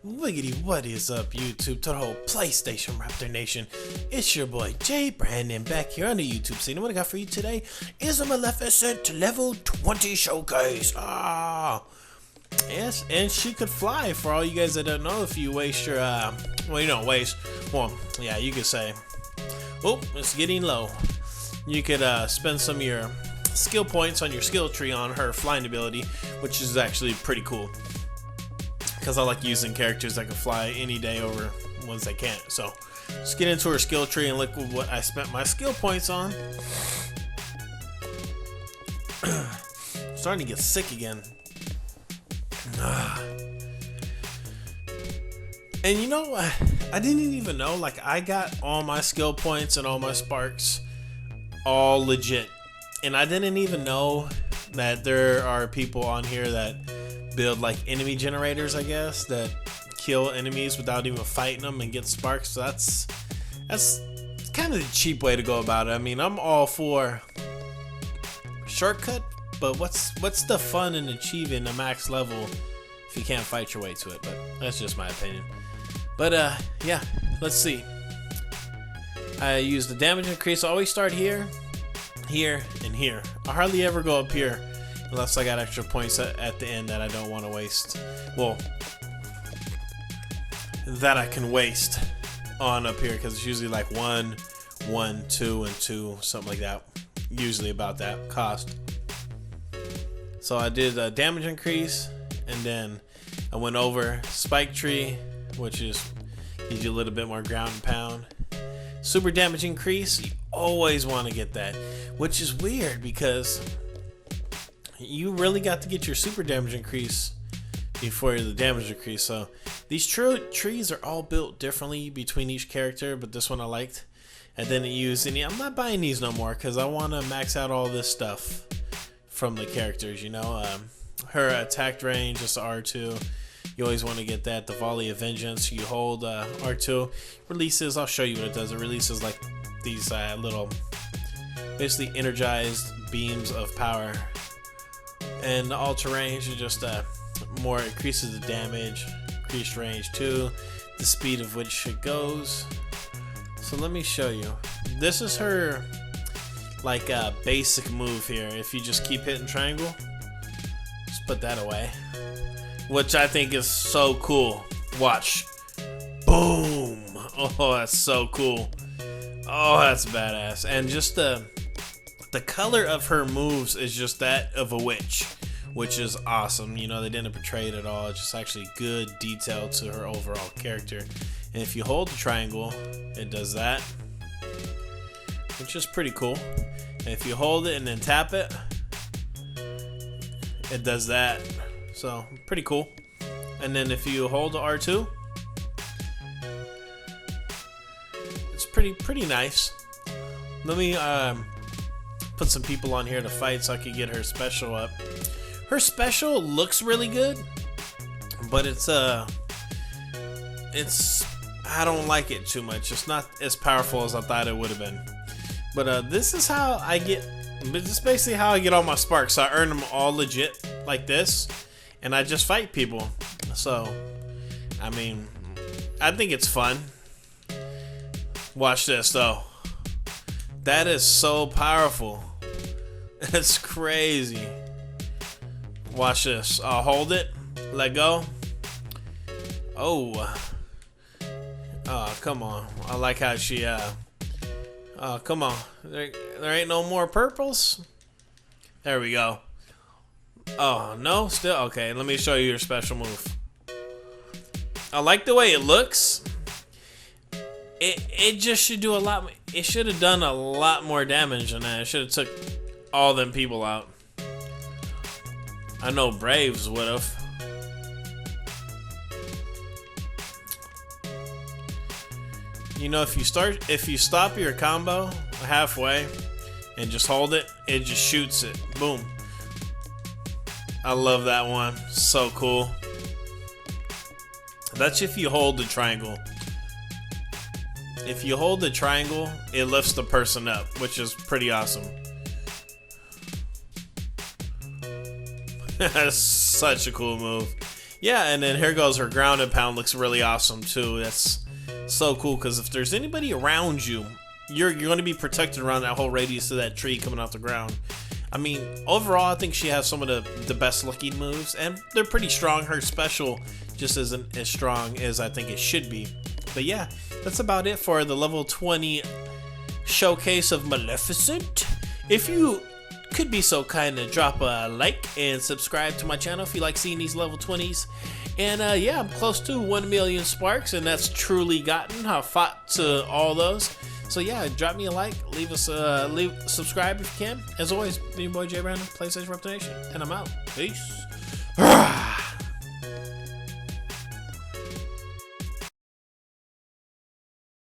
Wiggity, what is up, YouTube? To the whole PlayStation Raptor Nation, it's your boy Jay Brandon back here on the YouTube scene. And what I got for you today is a Maleficent level 20 showcase. Yes, and she could fly. For all you guys that don't know, if you waste your, well, you don't waste, well, yeah, you could say, oh, it's getting low. You could spend some of your skill points on your skill tree on her flying ability, which is actually pretty cool. Because I like using characters that can fly any day over ones that can't. So, let's get into her skill tree and look what I spent my skill points on. Starting to get sick again. And you know, I didn't even know, like, I got all my skill points and all my sparks all legit. And I didn't even know that there are people on here that build like enemy generators, I guess, that kill enemies without even fighting them and get sparks. So that's kind of the cheap way to go about it. I mean, I'm all for shortcut, but what's the fun in achieving a max level if you can't fight your way to it? But that's just my opinion. But yeah, let's see. I use the damage increase. I always start here, here, and here. I hardly ever go up here unless I got extra points at the end that I don't want to waste. Well, that I can waste on up here, because it's usually like 1, 1, 2, and 2, something like that. Usually about that cost. So I did a damage increase, and then I went over spike tree, which is gives you a little bit more ground and pound. Super damage increase, you always want to get that, which is weird because you really got to get your super damage increase before the damage increase. So these trees are all built differently between each character, but this one I liked. And then I'm not buying these no more because I want to max out all this stuff from the characters, you know. Her attack range is R2. You always want to get that. The volley of vengeance, you hold R2. Releases, I'll show you what it does. It releases like these little, basically energized beams of power. And the ultra range is just more increases the damage, increased range too, the speed of which it goes. So let me show you. This is her like basic move here. If you just keep hitting triangle, just put that away, which I think is so cool. Watch, boom! Oh, that's so cool. Oh, that's badass. And just the color of her moves is just that of a witch, which is awesome. You know, they didn't portray it at all. It's just actually good detail to her overall character. And if you hold the triangle, it does that, which is pretty cool. And if you hold it and then tap it, it does that. So pretty cool. And then if you hold the R2, it's pretty nice. Let me put some people on here to fight so I could get her special up. Her special looks really good, but it's I don't like it too much. It's not as powerful as I thought it would have been. But this is how I get. This is basically how I get all my sparks. So I earn them all legit like this, and I just fight people. So, I mean, I think it's fun. Watch this though. That is so powerful. It's crazy. Watch this. I'll hold it. Let go. Oh. Oh, come on. I like how she, oh, come on. There ain't no more purples. There we go. Oh, no? Still? Okay, let me show you your special move. I like the way it looks. It just should do a lot. It should have done a lot more damage than that. It should have took all them people out. I know Braves would have. You know, if you stop your combo halfway and just hold it, it just shoots it. Boom. I love that one. So cool. That's if you hold the triangle. If you hold the triangle, it lifts the person up, which is pretty awesome. That's such a cool move. Yeah, and then here goes her ground and pound. Looks really awesome too. That's so cool because if there's anybody around you, you're going to be protected around that whole radius of that tree coming off the ground. I mean, overall, I think she has some of the best looking moves, and they're pretty strong. Her special just isn't as strong as I think it should be. But yeah, that's about it for the level 20 showcase of Maleficent. If you could be so kind to drop a like and subscribe to my channel if you like seeing these level 20s. And yeah, I'm close to 1 million sparks, and that's truly gotten. I fought to all those. So yeah, drop me a like, subscribe if you can. As always, me your boy J Random, PlayStation Reputation, and I'm out. Peace.